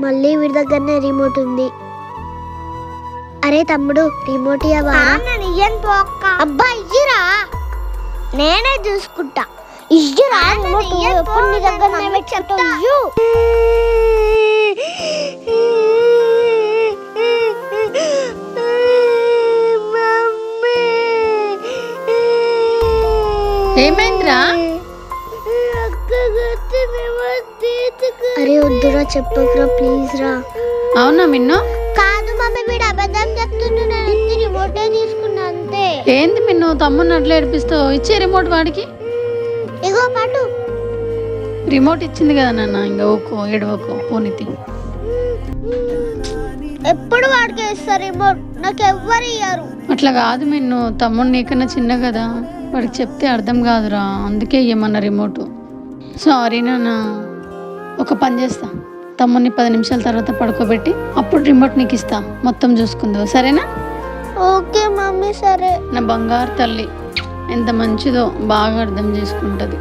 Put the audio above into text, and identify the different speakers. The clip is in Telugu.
Speaker 1: మళ్ళీ వీడి దగ్గరనే రిమోట్ ఉంది. అరే తమ్ముడు, రిమోట్ ఇయ్యవా? అబ్బా ఇయ్యరా, నేనే చూసుకుంటా. ఇయ్యరా రిమోట్, ఎప్పుడు నీ దగ్గరనే పెట్టుకుంటావు. ఇయ్యు.
Speaker 2: ఏమైందిరా?
Speaker 1: అరే వద్దురా, చెప్పకురా ప్లీజ్ రా.
Speaker 2: అవునా మిన్ను?
Speaker 1: కాదు మమ్మీ, వీడు అబద్ధం చెప్తున్నా. రిమోటే తీసుకున్నా అంతే.
Speaker 2: ఏంది మిన్ను తమ్ముడిని అట్లా ఏడిపిస్తావు? ఇచ్చే రిమోట్ వాడికి.
Speaker 1: ఇగో పాటు.
Speaker 2: రిమోట్ ఇచ్చింది కదా నాన్న, ఇంకా ఓకో ఏడవకో పోనీతి.
Speaker 1: ఎప్పుడు వాడికి ఇస్తారు రిమోట్, నాకు ఎవ్వరు ఇయ్యారు.
Speaker 2: అట్లా కాదు మిన్ను, తమ్ముడు నీకన్నా చిన్న కదా, వాడికి చెప్తే అర్థం కాదురా, అందుకే ఇయ్యమన్న రిమోట్. సారీ నాన్న. ఒక పని చేస్తా, తమ్ముడిని 10 నిమిషాల తర్వాత పడుకోబెట్టి అప్పుడు రిమోట్ నీకు ఇస్తా, మొత్తం చూసుకుందావు, సరేనా?
Speaker 1: ఓకే మమ్మీ, సరే.
Speaker 2: నా బంగారు తల్లి ఎంత మంచిదో, బాగా అర్థం చేసుకుంటుంది.